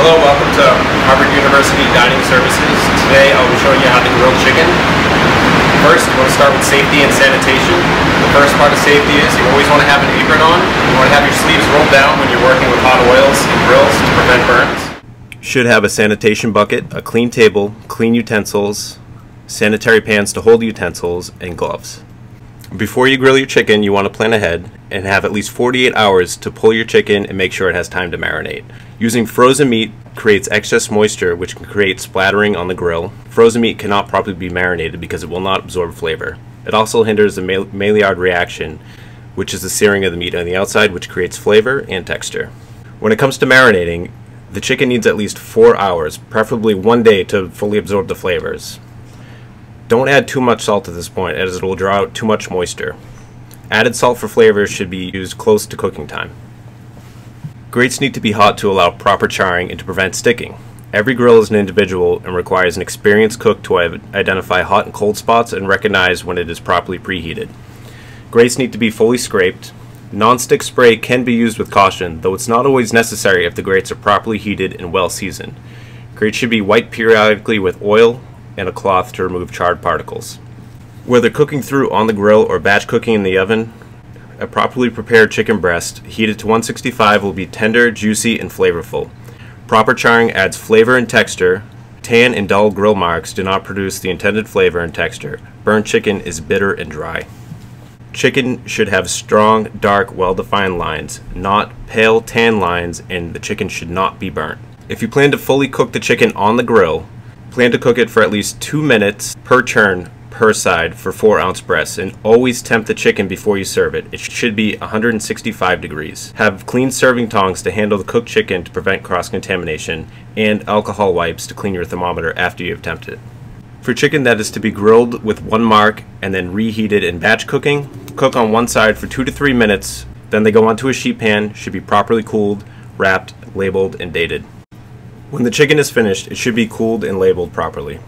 Hello, welcome to Harvard University Dining Services. Today I'll be showing you how to grill chicken. First, you want to start with safety and sanitation. The first part of safety is you always want to have an apron on. You want to have your sleeves rolled down when you're working with hot oils and grills to prevent burns. Should have a sanitation bucket, a clean table, clean utensils, sanitary pans to hold utensils, and gloves. Before you grill your chicken, you want to plan ahead and have at least 48 hours to pull your chicken and make sure it has time to marinate. Using frozen meat creates excess moisture, which can create splattering on the grill. Frozen meat cannot properly be marinated because it will not absorb flavor. It also hinders the Maillard reaction, which is the searing of the meat on the outside, which creates flavor and texture. When it comes to marinating, the chicken needs at least 4 hours, preferably 1 day, to fully absorb the flavors. Don't add too much salt at this point, as it will draw out too much moisture. Added salt for flavor should be used close to cooking time. Grates need to be hot to allow proper charring and to prevent sticking. Every grill is an individual and requires an experienced cook to identify hot and cold spots and recognize when it is properly preheated. Grates need to be fully scraped. Non-stick spray can be used with caution, though it's not always necessary if the grates are properly heated and well seasoned. Grates should be wiped periodically with oil and a cloth to remove charred particles. Whether cooking through on the grill or batch cooking in the oven, a properly prepared chicken breast heated to 165 will be tender, juicy, and flavorful. Proper charring adds flavor and texture. Tan and dull grill marks do not produce the intended flavor and texture. Burnt chicken is bitter and dry. Chicken should have strong, dark, well-defined lines, not pale tan lines, and the chicken should not be burnt. If you plan to fully cook the chicken on the grill, plan to cook it for at least 2 minutes per turn per side for 4-ounce breasts, and always temp the chicken before you serve it. It should be 165 degrees. Have clean serving tongs to handle the cooked chicken to prevent cross-contamination, and alcohol wipes to clean your thermometer after you have temped it. For chicken that is to be grilled with 1 mark and then reheated in batch cooking, cook on one side for 2 to 3 minutes, then they go onto a sheet pan, should be properly cooled, wrapped, labeled, and dated. When the chicken is finished, it should be cooled and labeled properly.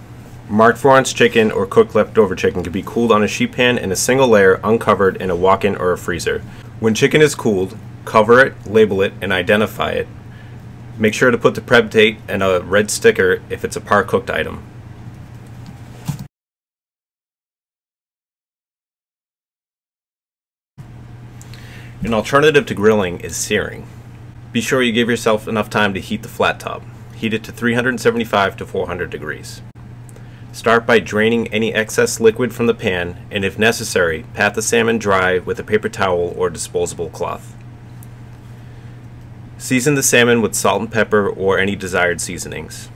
Marked 4-ounce chicken or cooked leftover chicken can be cooled on a sheet pan in a single layer, uncovered in a walk-in or a freezer. When chicken is cooled, cover it, label it, and identify it. Make sure to put the prep date and a red sticker if it's a par-cooked item. An alternative to grilling is searing. Be sure you give yourself enough time to heat the flat top. Heat it to 375 to 400 degrees. Start by draining any excess liquid from the pan, and if necessary, pat the salmon dry with a paper towel or disposable cloth. Season the salmon with salt and pepper or any desired seasonings.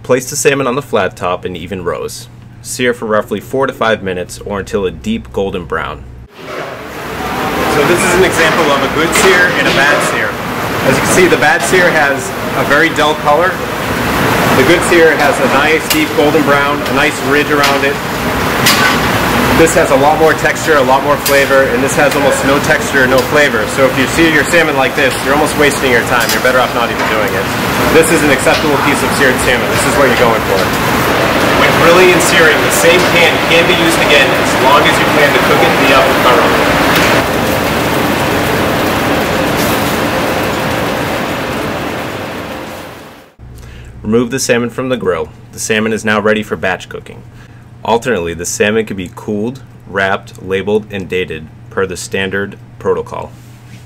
Place the salmon on the flat top in even rows. Sear for roughly 4 to 5 minutes or until a deep golden brown. So this is an example of a good sear and a bad sear. As you can see, the bad sear has a very dull color. The good sear has a nice deep golden brown, a nice ridge around it. This has a lot more texture, a lot more flavor, and this has almost no texture, no flavor. So if you sear your salmon like this, you're almost wasting your time. You're better off not even doing it. This is an acceptable piece of seared salmon. This is what you're going for. When grilling and searing, the same pan can be used again as long as you plan to cook it in the oven thoroughly. Remove the salmon from the grill. The salmon is now ready for batch cooking. Alternately, the salmon can be cooled, wrapped, labeled, and dated per the standard protocol.